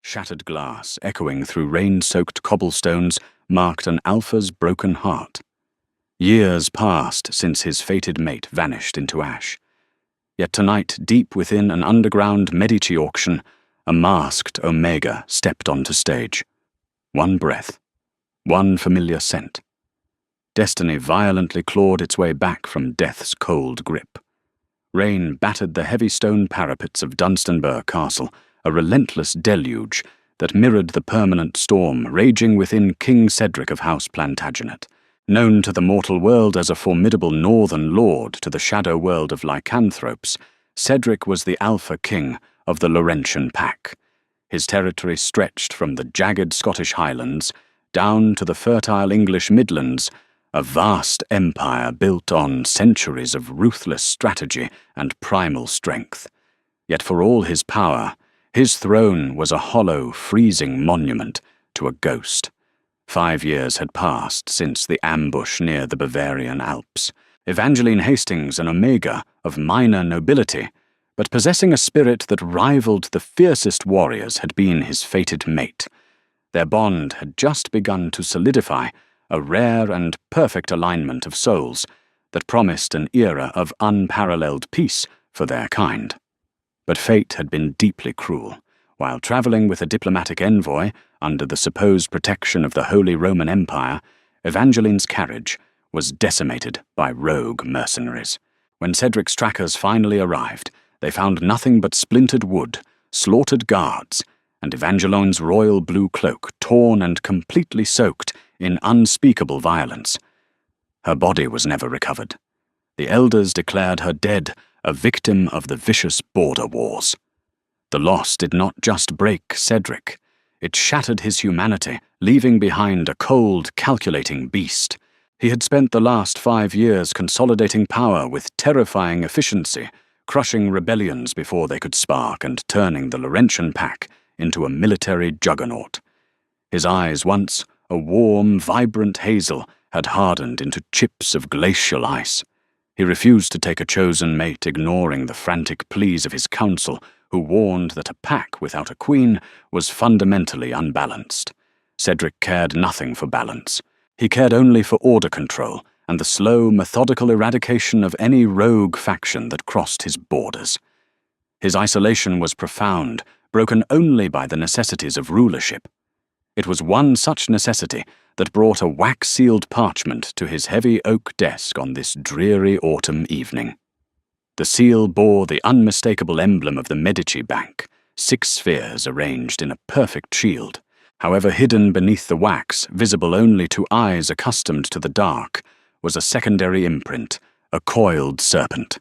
Shattered glass, echoing through rain-soaked cobblestones, marked an Alpha's broken heart. Years passed since his fated mate vanished into ash. Yet tonight, deep within an underground Medici auction, a masked Omega stepped onto stage. One breath. One familiar scent. Destiny violently clawed its way back from death's cold grip. Rain battered the heavy stone parapets of Dunstanburgh Castle, a relentless deluge that mirrored the permanent storm raging within King Cedric of House Plantagenet. Known to the mortal world as a formidable northern lord to the shadow world of lycanthropes, Cedric was the Alpha King of the Laurentian Pack. His territory stretched from the jagged Scottish Highlands down to the fertile English Midlands, a vast empire built on centuries of ruthless strategy and primal strength. Yet for all his power, his throne was a hollow, freezing monument to a ghost. 5 years had passed since the ambush near the Bavarian Alps. Evangeline Hastings, an Omega of minor nobility, but possessing a spirit that rivaled the fiercest warriors, had been his fated mate. Their bond had just begun to solidify, a rare and perfect alignment of souls that promised an era of unparalleled peace for their kind. But fate had been deeply cruel. While traveling with a diplomatic envoy under the supposed protection of the Holy Roman Empire, Evangeline's carriage was decimated by rogue mercenaries. When Cedric's trackers finally arrived, they found nothing but splintered wood, slaughtered guards, and Evangeline's royal blue cloak torn and completely soaked in unspeakable violence. Her body was never recovered. The elders declared her dead, a victim of the vicious border wars. The loss did not just break Cedric. It shattered his humanity, leaving behind a cold, calculating beast. He had spent the last 5 years consolidating power with terrifying efficiency, crushing rebellions before they could spark and turning the Laurentian Pack into a military juggernaut. His eyes, once a warm, vibrant hazel, had hardened into chips of glacial ice. He refused to take a chosen mate, ignoring the frantic pleas of his council, who warned that a pack without a queen was fundamentally unbalanced. Cedric cared nothing for balance. He cared only for order control and the slow, methodical eradication of any rogue faction that crossed his borders. His isolation was profound, broken only by the necessities of rulership. It was one such necessity that brought a wax-sealed parchment to his heavy oak desk on this dreary autumn evening. The seal bore the unmistakable emblem of the Medici Bank, 6 spheres arranged in a perfect shield. However, hidden beneath the wax, visible only to eyes accustomed to the dark, was a secondary imprint, a coiled serpent.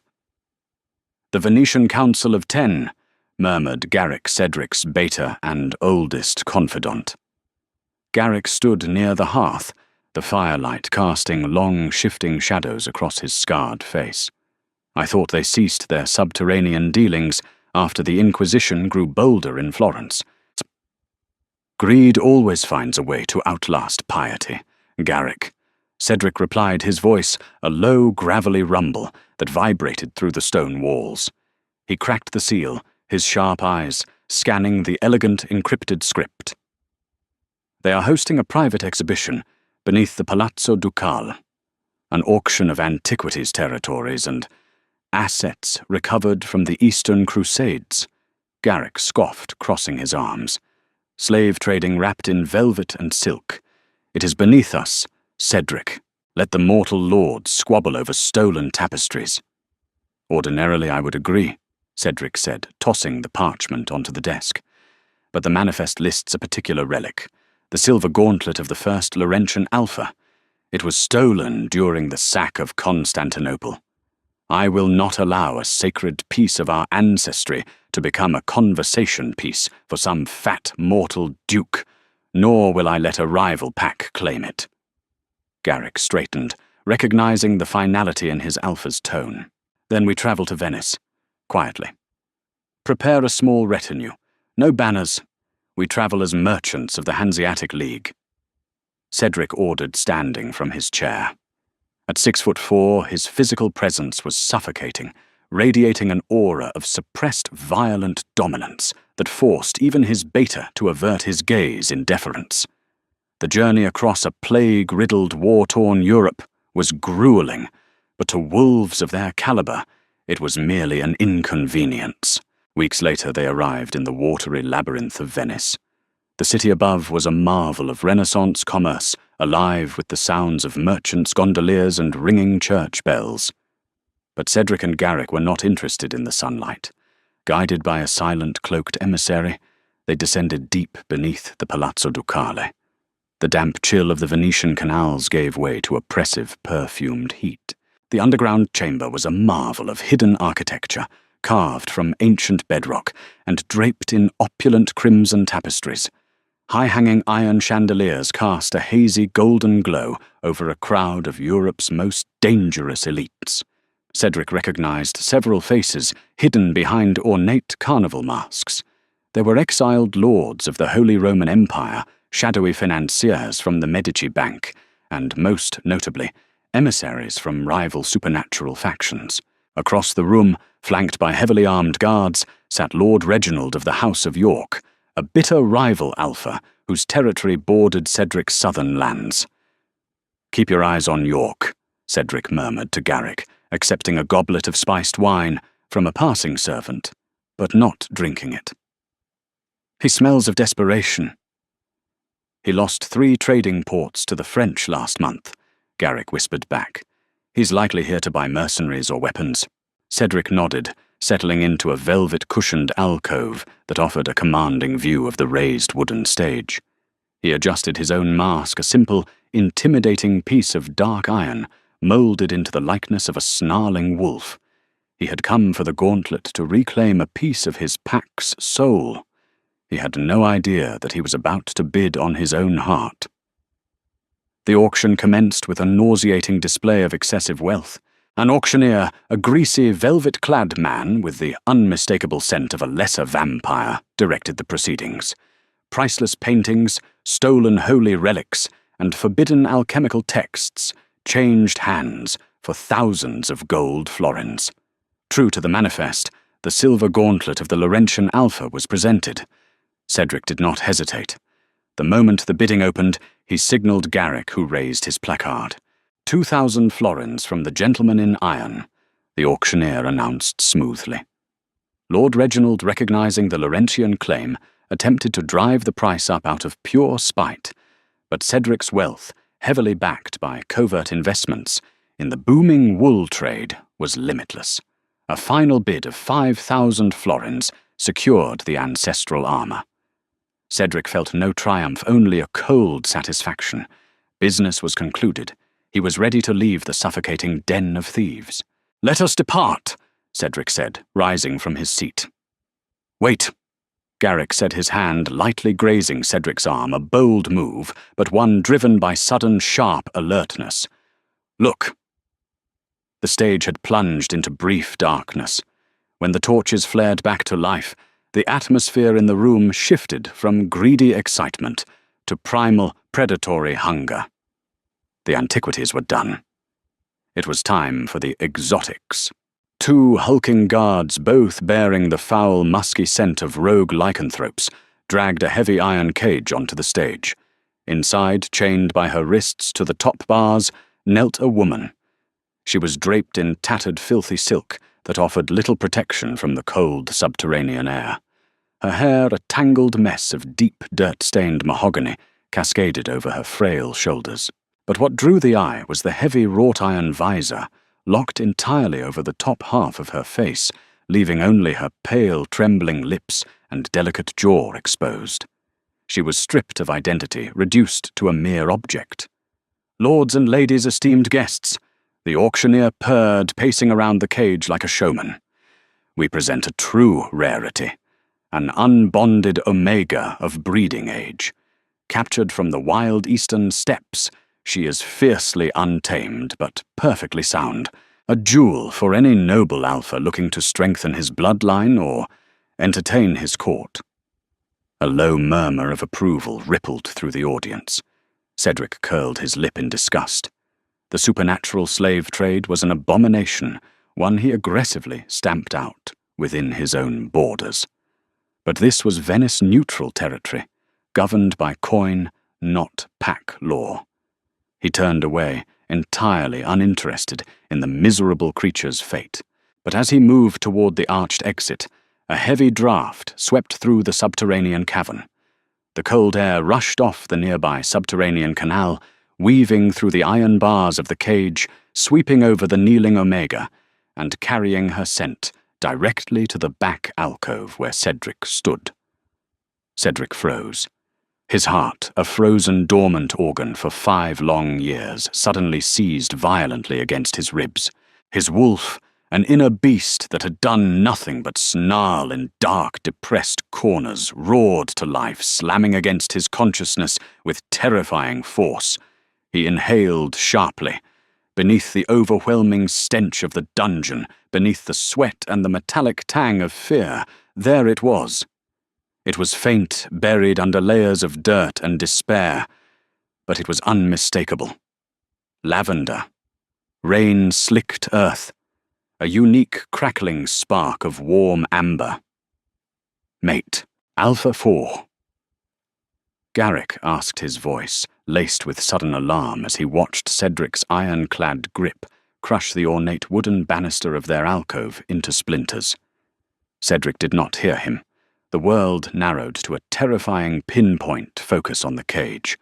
"The Venetian Council of 10, murmured Garrick, Cedric's beta and oldest confidant. Garrick stood near the hearth, the firelight casting long, shifting shadows across his scarred face. I thought they ceased their subterranean dealings after the Inquisition grew bolder in Florence. Greed always finds a way to outlast piety, Garrick. Cedric replied, his voice a low, gravelly rumble that vibrated through the stone walls. He cracked the seal, his sharp eyes scanning the elegant encrypted script. They are hosting a private exhibition beneath the Palazzo Ducale, an auction of antiquities territories and assets recovered from the Eastern Crusades. Garrick scoffed, crossing his arms. Slave trading wrapped in velvet and silk. It is beneath us, Cedric. Let the mortal lords squabble over stolen tapestries. Ordinarily I would agree, Cedric said, tossing the parchment onto the desk. But the manifest lists a particular relic, the silver gauntlet of the first Laurentian Alpha. It was stolen during the sack of Constantinople. I will not allow a sacred piece of our ancestry to become a conversation piece for some fat mortal duke, nor will I let a rival pack claim it. Garrick straightened, recognizing the finality in his Alpha's tone. Then we travel to Venice, quietly. Prepare a small retinue. No banners. We travel as merchants of the Hanseatic League. Cedric ordered, standing from his chair. At 6'4", his physical presence was suffocating, radiating an aura of suppressed violent dominance that forced even his beta to avert his gaze in deference. The journey across a plague-riddled, war-torn Europe was grueling, but to wolves of their caliber, it was merely an inconvenience. Weeks later they arrived in the watery labyrinth of Venice. The city above was a marvel of Renaissance commerce, alive with the sounds of merchants, gondoliers, and ringing church bells. But Cedric and Garrick were not interested in the sunlight. Guided by a silent, cloaked emissary, they descended deep beneath the Palazzo Ducale. The damp chill of the Venetian canals gave way to oppressive, perfumed heat. The underground chamber was a marvel of hidden architecture, carved from ancient bedrock and draped in opulent crimson tapestries. High-hanging iron chandeliers cast a hazy golden glow over a crowd of Europe's most dangerous elites. Cedric recognized several faces hidden behind ornate carnival masks. They were exiled lords of the Holy Roman Empire, shadowy financiers from the Medici Bank, and, most notably, emissaries from rival supernatural factions. Across the room, flanked by heavily armed guards, sat Lord Reginald of the House of York, a bitter rival alpha whose territory bordered Cedric's southern lands. "Keep your eyes on York," Cedric murmured to Garrick, accepting a goblet of spiced wine from a passing servant, but not drinking it. "He smells of desperation." "He lost 3 trading ports to the French last month," Garrick whispered back. "He's likely here to buy mercenaries or weapons." Cedric nodded, settling into a velvet-cushioned alcove that offered a commanding view of the raised wooden stage. He adjusted his own mask, a simple, intimidating piece of dark iron, moulded into the likeness of a snarling wolf. He had come for the gauntlet to reclaim a piece of his pack's soul. He had no idea that he was about to bid on his own heart. The auction commenced with a nauseating display of excessive wealth. An auctioneer, a greasy, velvet-clad man with the unmistakable scent of a lesser vampire, directed the proceedings. Priceless paintings, stolen holy relics, and forbidden alchemical texts changed hands for thousands of gold florins. True to the manifest, the silver gauntlet of the Laurentian Alpha was presented. Cedric did not hesitate. The moment the bidding opened, he signalled Garrick, who raised his placard. 2,000 florins from the gentleman in iron, the auctioneer announced smoothly. Lord Reginald, recognizing the Laurentian claim, attempted to drive the price up out of pure spite, but Cedric's wealth, heavily backed by covert investments in the booming wool trade, was limitless. A final bid of 5,000 florins secured the ancestral armor. Cedric felt no triumph, only a cold satisfaction. Business was concluded. He was ready to leave the suffocating den of thieves. "Let us depart," Cedric said, rising from his seat. "Wait." Garrick said, his hand lightly grazing Cedric's arm, a bold move, but one driven by sudden, sharp alertness. "Look." The stage had plunged into brief darkness. When the torches flared back to life, the atmosphere in the room shifted from greedy excitement to primal, predatory hunger. The antiquities were done. It was time for the exotics. 2 hulking guards, both bearing the foul, musky scent of rogue lycanthropes, dragged a heavy iron cage onto the stage. Inside, chained by her wrists to the top bars, knelt a woman. She was draped in tattered, filthy silk that offered little protection from the cold subterranean air. Her hair, a tangled mess of deep, dirt-stained mahogany, cascaded over her frail shoulders. But what drew the eye was the heavy wrought-iron visor, locked entirely over the top half of her face, leaving only her pale, trembling lips and delicate jaw exposed. She was stripped of identity, reduced to a mere object. "Lords and ladies, esteemed guests," the auctioneer purred, pacing around the cage like a showman. "We present a true rarity, an unbonded omega of breeding age. Captured from the wild eastern steppes, she is fiercely untamed, but perfectly sound, a jewel for any noble alpha looking to strengthen his bloodline or entertain his court." A low murmur of approval rippled through the audience. Cedric curled his lip in disgust. The supernatural slave trade was an abomination, one he aggressively stamped out within his own borders. But this was Venice-neutral territory, governed by coin, not pack law. He turned away, entirely uninterested in the miserable creature's fate. But as he moved toward the arched exit, a heavy draught swept through the subterranean cavern. The cold air rushed off the nearby subterranean canal, weaving through the iron bars of the cage, sweeping over the kneeling Omega, and carrying her scent directly to the back alcove where Cedric stood. Cedric froze. His heart, a frozen dormant organ for 5 long years, suddenly seized violently against his ribs. His wolf, an inner beast that had done nothing but snarl in dark, depressed corners, roared to life, slamming against his consciousness with terrifying force. He inhaled sharply. Beneath the overwhelming stench of the dungeon, beneath the sweat and the metallic tang of fear, there it was. It was faint, buried under layers of dirt and despair, but it was unmistakable. Lavender. Rain-slicked earth. A unique crackling spark of warm amber. Mate, Alpha 4. Garrick asked his voice, laced with sudden alarm as he watched Cedric's iron-clad grip crush the ornate wooden banister of their alcove into splinters. Cedric did not hear him. The world narrowed to a terrifying pinpoint focus on the cage.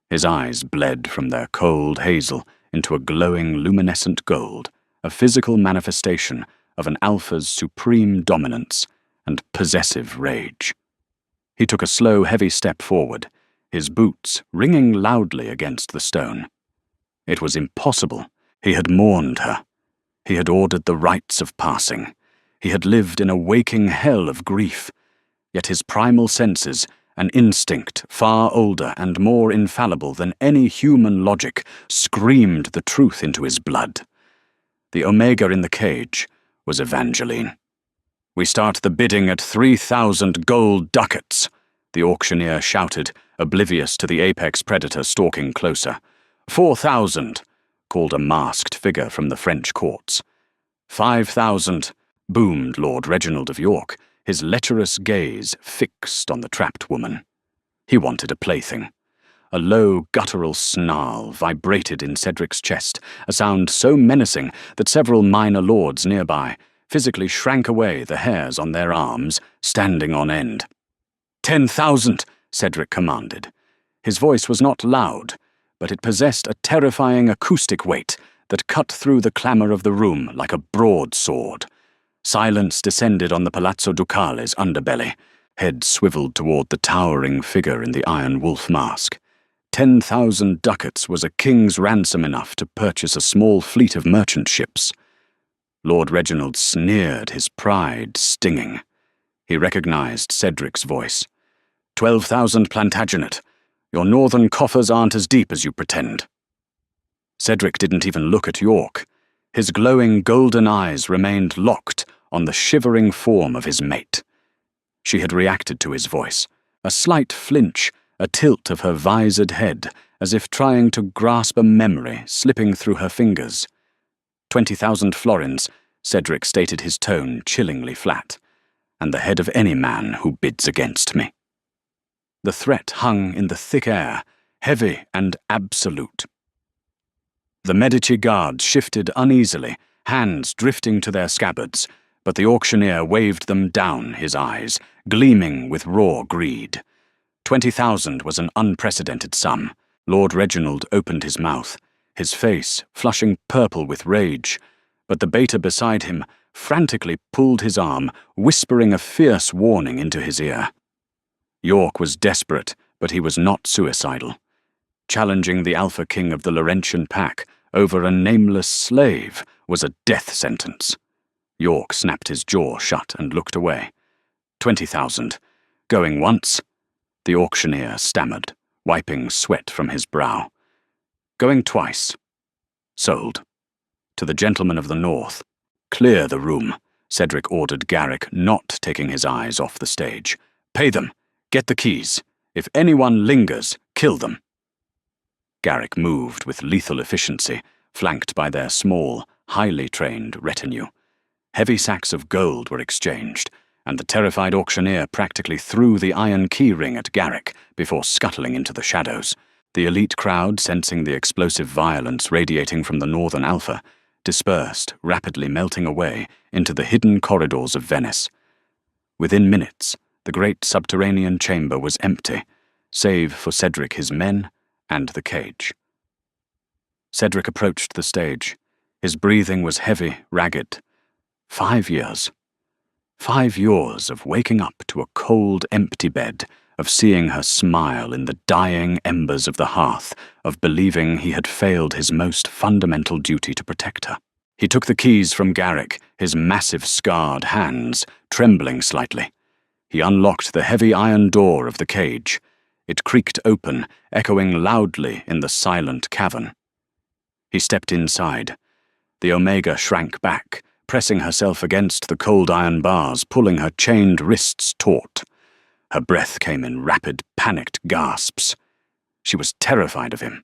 His eyes bled from their cold hazel into a glowing luminescent gold, a physical manifestation of an alpha's supreme dominance and possessive rage. He took a slow, heavy step forward, his boots ringing loudly against the stone. It was impossible. He had mourned her. He had ordered the rites of passing. He had lived in a waking hell of grief. Yet his primal senses, an instinct far older and more infallible than any human logic, screamed the truth into his blood. The Omega in the cage was Evangeline. "We start the bidding at 3,000 gold ducats," the auctioneer shouted, oblivious to the apex predator stalking closer. 4,000, called a masked figure from the French courts. 5,000, boomed Lord Reginald of York, his lecherous gaze fixed on the trapped woman. He wanted a plaything. A low, guttural snarl vibrated in Cedric's chest, a sound so menacing that several minor lords nearby physically shrank away, the hairs on their arms standing on end. 10,000, Cedric commanded. His voice was not loud, but it possessed a terrifying acoustic weight that cut through the clamour of the room like a broadsword. Silence descended on the Palazzo Ducale's underbelly. Head swiveled toward the towering figure in the iron wolf mask. 10,000 ducats was a king's ransom enough to purchase a small fleet of merchant ships. Lord Reginald sneered, his pride stinging. He recognized Cedric's voice. 12,000 Plantagenet. Your northern coffers aren't as deep as you pretend. Cedric didn't even look at York. His glowing golden eyes remained locked on the shivering form of his mate. She had reacted to his voice, a slight flinch, a tilt of her visored head, as if trying to grasp a memory slipping through her fingers. 20,000 florins, Cedric stated, his tone chillingly flat, and the head of any man who bids against me. The threat hung in the thick air, heavy and absolute. The Medici guards shifted uneasily, hands drifting to their scabbards, but the auctioneer waved them down, his eyes gleaming with raw greed. 20,000 was an unprecedented sum. Lord Reginald opened his mouth, his face flushing purple with rage, but the beta beside him frantically pulled his arm, whispering a fierce warning into his ear. York was desperate, but he was not suicidal. Challenging the Alpha King of the Laurentian pack over a nameless slave was a death sentence. York snapped his jaw shut and looked away. 20,000. Going once? The auctioneer stammered, wiping sweat from his brow. Going twice. Sold. To the gentleman of the north. Clear the room, Cedric ordered Garrick, not taking his eyes off the stage. Pay them. Get the keys. If anyone lingers, kill them. Garrick moved with lethal efficiency, flanked by their small, highly trained retinue. Heavy sacks of gold were exchanged, and the terrified auctioneer practically threw the iron key ring at Garrick before scuttling into the shadows. The elite crowd, sensing the explosive violence radiating from the Northern Alpha, dispersed, rapidly melting away into the hidden corridors of Venice. Within minutes, the great subterranean chamber was empty, save for Cedric, his men, and the cage. Cedric approached the stage. His breathing was heavy, ragged. 5 years. 5 years of waking up to a cold, empty bed, of seeing her smile in the dying embers of the hearth, of believing he had failed his most fundamental duty to protect her. He took the keys from Garrick, his massive scarred hands trembling slightly. He unlocked the heavy iron door of the cage. It creaked open, echoing loudly in the silent cavern. He stepped inside. The Omega shrank back, pressing herself against the cold iron bars, pulling her chained wrists taut. Her breath came in rapid, panicked gasps. She was terrified of him.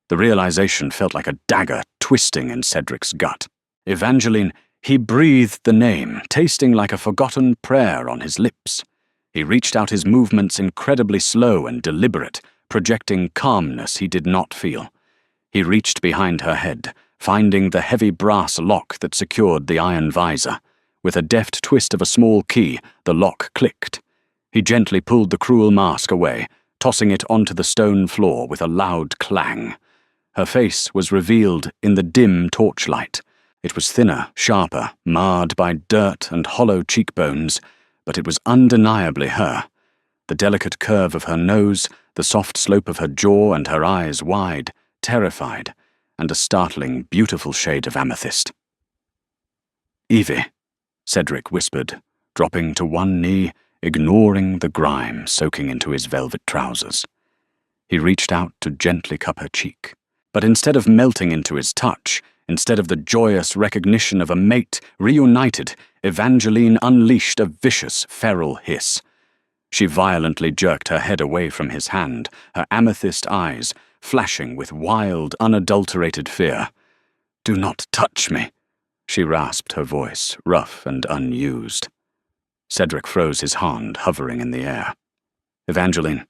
The realization felt like a dagger twisting in Cedric's gut. Evangeline, he breathed the name, tasting like a forgotten prayer on his lips. He reached out, his movements incredibly slow and deliberate, projecting calmness he did not feel. He reached behind her head, finding the heavy brass lock that secured the iron visor. With a deft twist of a small key, the lock clicked. He gently pulled the cruel mask away, tossing it onto the stone floor with a loud clang. Her face was revealed in the dim torchlight. It was thinner, sharper, marred by dirt and hollow cheekbones, but it was undeniably her. The delicate curve of her nose, the soft slope of her jaw, and her eyes wide, terrified, and a startling, beautiful shade of amethyst. "Evie," Cedric whispered, dropping to one knee, ignoring the grime soaking into his velvet trousers. He reached out to gently cup her cheek. But instead of melting into his touch, instead of the joyous recognition of a mate reunited, Evangeline unleashed a vicious, feral hiss. She violently jerked her head away from his hand, her amethyst eyes flashing with wild, unadulterated fear. "Do not touch me," she rasped, her voice rough and unused. Cedric froze his hand, hovering in the air. "Evangeline,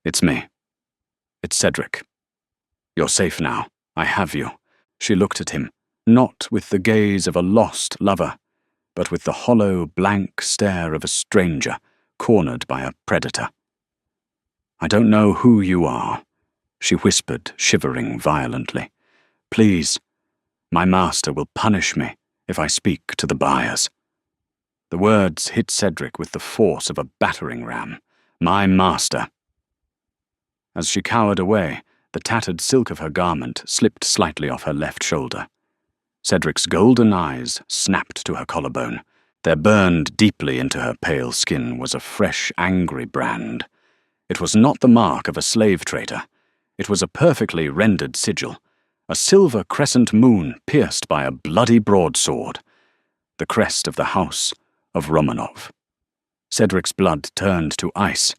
it's me. It's Cedric. You're safe now. I have you." She looked at him, not with the gaze of a lost lover, but with the hollow, blank stare of a stranger cornered by a predator. "I don't know who you are," she whispered, shivering violently. "Please, my master will punish me if I speak to the buyers." The words hit Cedric with the force of a battering ram. "My master." As she cowered away, the tattered silk of her garment slipped slightly off her left shoulder. Cedric's golden eyes snapped to her collarbone. There burned deeply into her pale skin was a fresh, angry brand. It was not the mark of a slave trader. It was a perfectly rendered sigil, a silver crescent moon pierced by a bloody broadsword, the crest of the House of Romanov. Cedric's blood turned to ice,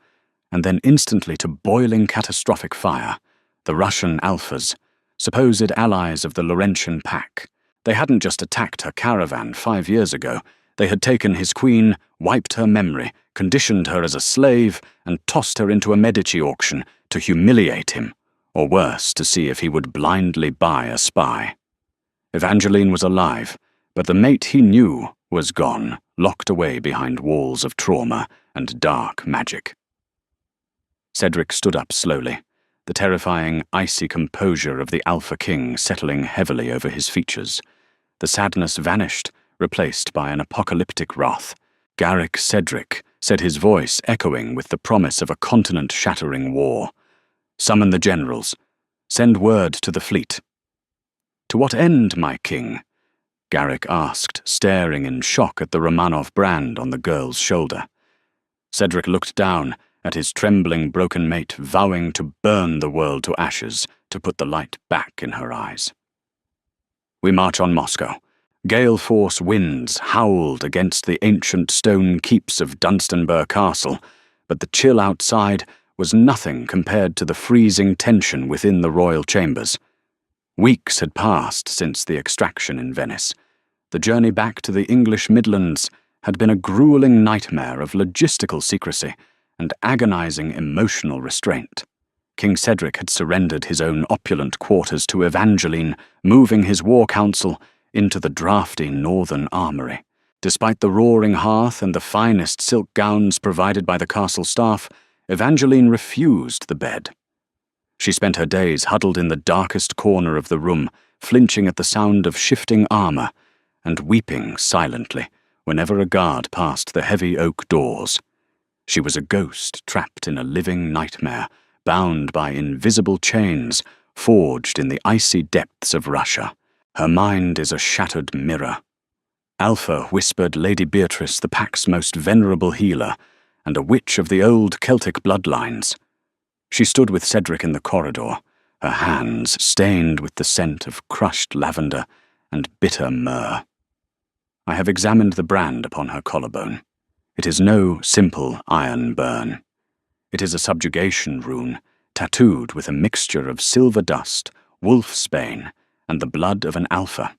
and then instantly to boiling catastrophic fire. The Russian Alphas, supposed allies of the Laurentian Pack. They hadn't just attacked her caravan 5 years ago. They had taken his queen, wiped her memory, conditioned her as a slave, and tossed her into a Medici auction to humiliate him, or worse, to see if he would blindly buy a spy. Evangeline was alive, but the mate he knew was gone, locked away behind walls of trauma and dark magic. Cedric stood up slowly, the terrifying, icy composure of the Alpha King settling heavily over his features. The sadness vanished, replaced by an apocalyptic wrath. "Garrick Cedric," said his voice echoing with the promise of a continent-shattering war. "Summon the generals. Send word to the fleet." "To what end, my king?" Garrick asked, staring in shock at the Romanov brand on the girl's shoulder. Cedric looked down at his trembling, broken mate, vowing to burn the world to ashes to put the light back in her eyes. "We march on Moscow." Gale-force winds howled against the ancient stone keeps of Dunstanburgh Castle, but the chill outside was nothing compared to the freezing tension within the royal chambers. Weeks had passed since the extraction in Venice. The journey back to the English Midlands had been a grueling nightmare of logistical secrecy and agonizing emotional restraint. King Cedric had surrendered his own opulent quarters to Evangeline, moving his war council into the drafty northern armoury. Despite the roaring hearth and the finest silk gowns provided by the castle staff, Evangeline refused the bed. She spent her days huddled in the darkest corner of the room, flinching at the sound of shifting armour, and weeping silently whenever a guard passed the heavy oak doors. She was a ghost trapped in a living nightmare, bound by invisible chains forged in the icy depths of Russia. Her mind is a shattered mirror. Alpha whispered Lady Beatrice the pack's most venerable healer, and a witch of the old Celtic bloodlines. She stood with Cedric in the corridor, her hands stained with the scent of crushed lavender and bitter myrrh. I have examined the brand upon her collarbone. It is no simple iron burn. It is a subjugation rune, tattooed with a mixture of silver dust, wolfsbane, and the blood of an Alpha.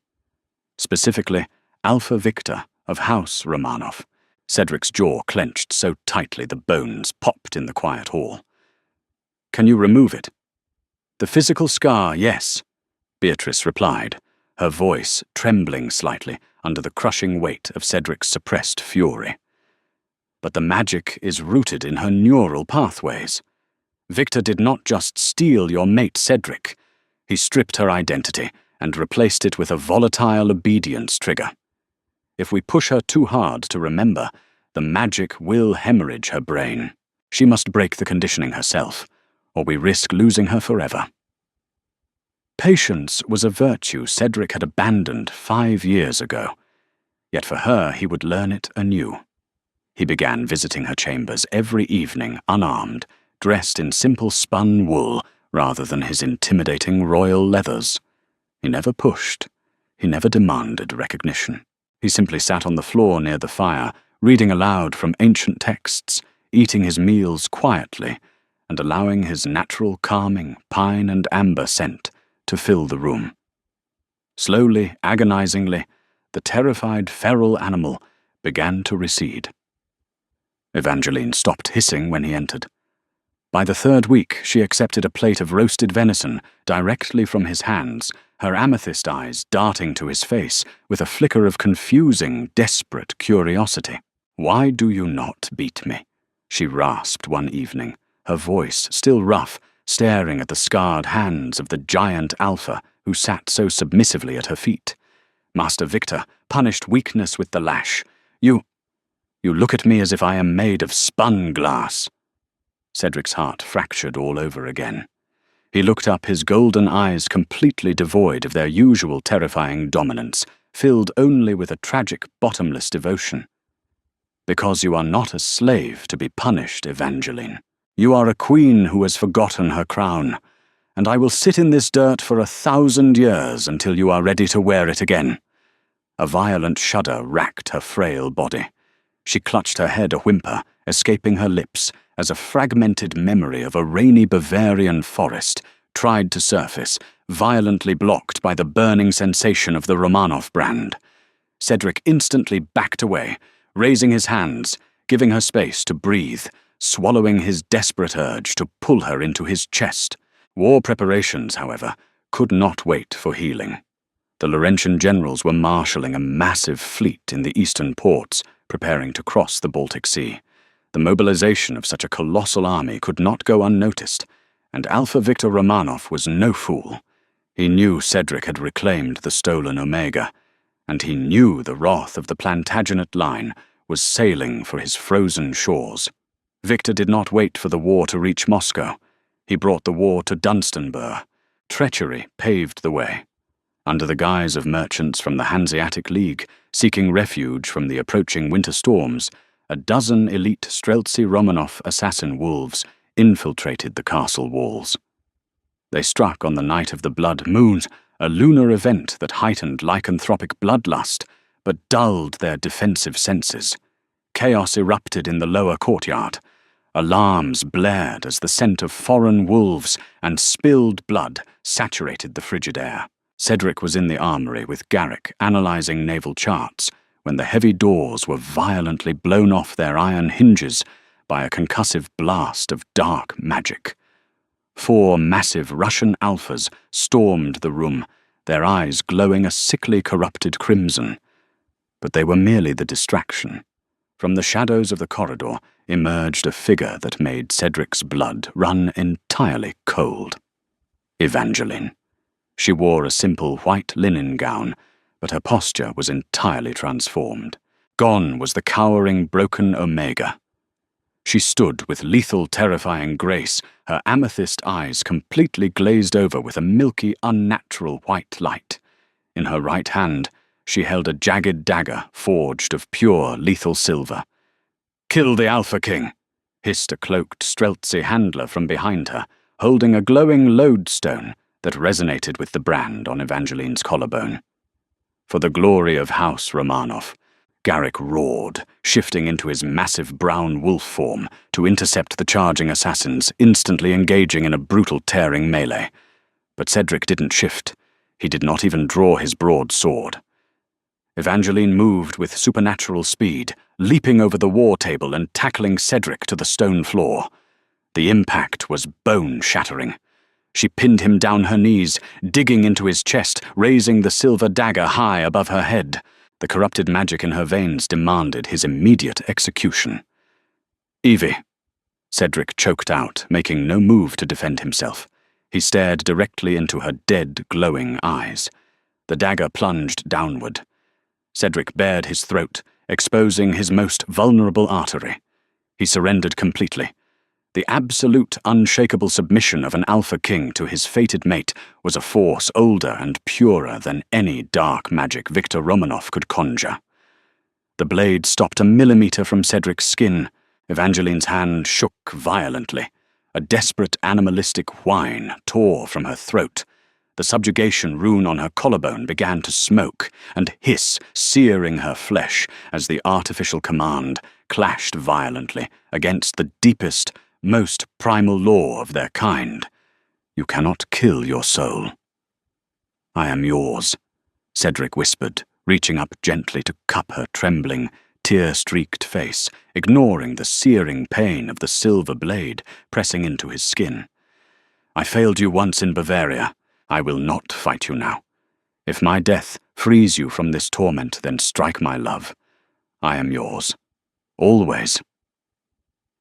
Specifically, Alpha Victor of House Romanov. Cedric's jaw clenched so tightly the bones popped in the quiet hall. Can you remove it? The physical scar, yes, Beatrice replied, her voice trembling slightly under the crushing weight of Cedric's suppressed fury. But the magic is rooted in her neural pathways. Victor did not just steal your mate Cedric. He stripped her identity and replaced it with a volatile obedience trigger. If we push her too hard to remember, the magic will hemorrhage her brain. She must break the conditioning herself, or we risk losing her forever. Patience was a virtue Cedric had abandoned 5 years ago, yet for her he would learn it anew. He began visiting her chambers every evening, unarmed, dressed in simple spun wool rather than his intimidating royal leathers. He never pushed. He never demanded recognition. He simply sat on the floor near the fire, reading aloud from ancient texts, eating his meals quietly, and allowing his natural calming pine and amber scent to fill the room. Slowly, agonizingly, the terrified feral animal began to recede. Evangeline stopped hissing when he entered. By the 3rd week, she accepted a plate of roasted venison directly from his hands, her amethyst eyes darting to his face with a flicker of confusing, desperate curiosity. "Why do you not beat me?" she rasped one evening, her voice still rough, staring at the scarred hands of the giant Alpha who sat so submissively at her feet. "Master Victor punished weakness with the lash. You look at me as if I am made of spun glass." Cedric's heart fractured all over again. He looked up, his golden eyes completely devoid of their usual terrifying dominance, filled only with a tragic, bottomless devotion. "Because you are not a slave to be punished, Evangeline. You are a queen who has forgotten her crown, and I will sit in this dirt for 1,000 years until you are ready to wear it again." A violent shudder racked her frail body. She clutched her head a whimper, escaping her lips, as a fragmented memory of a rainy Bavarian forest tried to surface, violently blocked by the burning sensation of the Romanov brand. Cedric instantly backed away, raising his hands, giving her space to breathe, swallowing his desperate urge to pull her into his chest. War preparations, however, could not wait for healing. The Laurentian generals were marshalling a massive fleet in the eastern ports, preparing to cross the Baltic Sea. The mobilization of such a colossal army could not go unnoticed, and Alpha Victor Romanov was no fool. He knew Cedric had reclaimed the stolen Omega, and he knew the wrath of the Plantagenet line was sailing for his frozen shores. Victor did not wait for the war to reach Moscow. He brought the war to Dunstanburh. Treachery paved the way. Under the guise of merchants from the Hanseatic League, seeking refuge from the approaching winter storms, a dozen elite Streltsy Romanov assassin wolves infiltrated the castle walls. They struck on the night of the blood moon, a lunar event that heightened lycanthropic bloodlust, but dulled their defensive senses. Chaos erupted in the lower courtyard. Alarms blared as the scent of foreign wolves and spilled blood saturated the frigid air. Cedric was in the armory with Garrick analyzing naval charts when the heavy doors were violently blown off their iron hinges by a concussive blast of dark magic. 4 massive Russian alphas stormed the room, their eyes glowing a sickly corrupted crimson. But they were merely the distraction. From the shadows of the corridor emerged a figure that made Cedric's blood run entirely cold. Evangeline. She wore a simple white linen gown, but her posture was entirely transformed. Gone was the cowering, broken Omega. She stood with lethal, terrifying grace, her amethyst eyes completely glazed over with a milky, unnatural white light. In her right hand, she held a jagged dagger forged of pure, lethal silver. "Kill the Alpha King," hissed a cloaked Streltsy handler from behind her, holding a glowing lodestone that resonated with the brand on Evangeline's collarbone. For the glory of House Romanov, Garrick roared, shifting into his massive brown wolf form to intercept the charging assassins, instantly engaging in a brutal tearing melee. But Cedric didn't shift. He did not even draw his broad sword. Evangeline moved with supernatural speed, leaping over the war table and tackling Cedric to the stone floor. The impact was bone-shattering. She pinned him down her knees, digging into his chest, raising the silver dagger high above her head. The corrupted magic in her veins demanded his immediate execution. "Evie," Cedric choked out, making no move to defend himself. He stared directly into her dead, glowing eyes. The dagger plunged downward. Cedric bared his throat, exposing his most vulnerable artery. He surrendered completely. The absolute, unshakable submission of an Alpha King to his fated mate was a force older and purer than any dark magic Viktor Romanov could conjure. The blade stopped a millimeter from Cedric's skin. Evangeline's hand shook violently. A desperate animalistic whine tore from her throat. The subjugation rune on her collarbone began to smoke and hiss, searing her flesh as the artificial command clashed violently against the deepest, most primal law of their kind. "You cannot kill your soul." "I am yours," Cedric whispered, reaching up gently to cup her trembling, tear-streaked face, ignoring the searing pain of the silver blade pressing into his skin. "I failed you once in Bavaria. I will not fight you now. If my death frees you from this torment, then strike my love. I am yours. Always."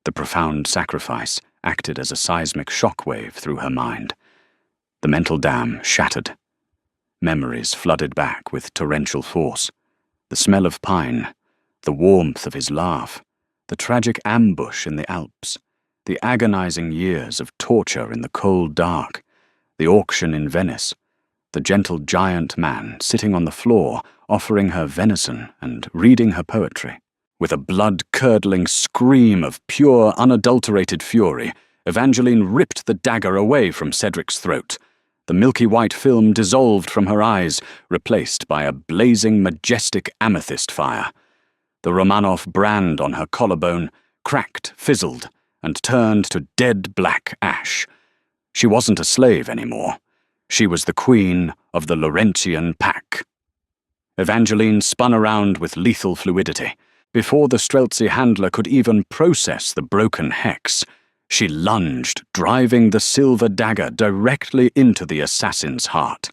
The profound sacrifice acted as a seismic shockwave through her mind. The mental dam shattered. Memories flooded back with torrential force. The smell of pine, the warmth of his laugh, the tragic ambush in the Alps, the agonizing years of torture in the cold dark, the auction in Venice, the gentle giant man sitting on the floor offering her venison and reading her poetry. With a blood-curdling scream of pure, unadulterated fury, Evangeline ripped the dagger away from Cedric's throat. The milky white film dissolved from her eyes, replaced by a blazing, majestic amethyst fire. The Romanov brand on her collarbone cracked, fizzled, and turned to dead black ash. She wasn't a slave anymore. She was the queen of the Laurentian pack. Evangeline spun around with lethal fluidity. Before the Streltsy handler could even process the broken hex, she lunged, driving the silver dagger directly into the assassin's heart.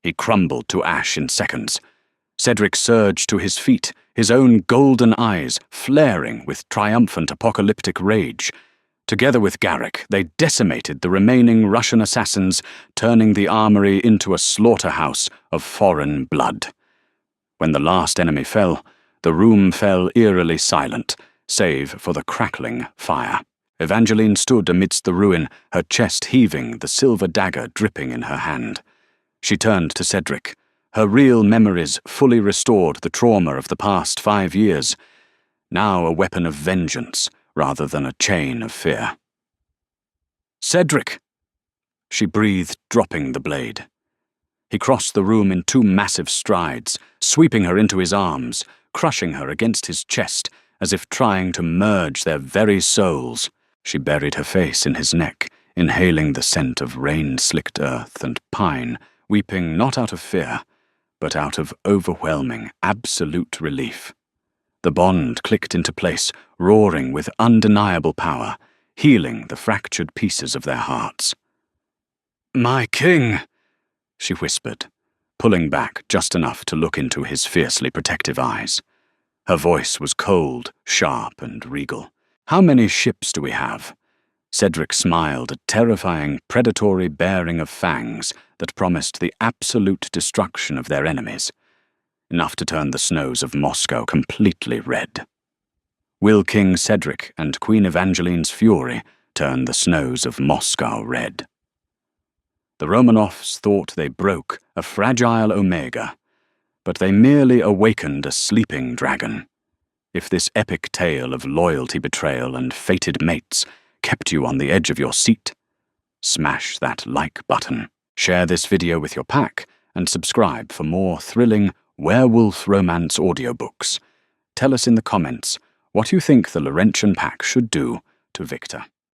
He crumbled to ash in seconds. Cedric surged to his feet, his own golden eyes flaring with triumphant apocalyptic rage. Together with Garrick, they decimated the remaining Russian assassins, turning the armory into a slaughterhouse of foreign blood. When the last enemy fell, the room fell eerily silent, save for the crackling fire. Evangeline stood amidst the ruin, her chest heaving, the silver dagger dripping in her hand. She turned to Cedric. Her real memories fully restored the trauma of the past 5 years, now a weapon of vengeance rather than a chain of fear. "Cedric!" She breathed, dropping the blade. He crossed the room in 2 massive strides, sweeping her into his arms, crushing her against his chest as if trying to merge their very souls. She buried her face in his neck, inhaling the scent of rain-slicked earth and pine weeping not out of fear, but out of overwhelming, absolute relief. The bond clicked into place, roaring with undeniable power, healing the fractured pieces of their hearts. "My king," she whispered, pulling back just enough to look into his fiercely protective eyes. Her voice was cold, sharp, and regal. "How many ships do we have?" Cedric smiled, a terrifying, predatory baring of fangs that promised the absolute destruction of their enemies, enough to turn the snows of Moscow completely red. Will King Cedric and Queen Evangeline's fury turn the snows of Moscow red? The Romanovs thought they broke a fragile Omega, but they merely awakened a sleeping dragon. If this epic tale of loyalty betrayal and fated mates kept you on the edge of your seat, smash that like button, share this video with your pack, and subscribe for more thrilling werewolf romance audiobooks. Tell us in the comments what you think the Laurentian pack should do to Victor.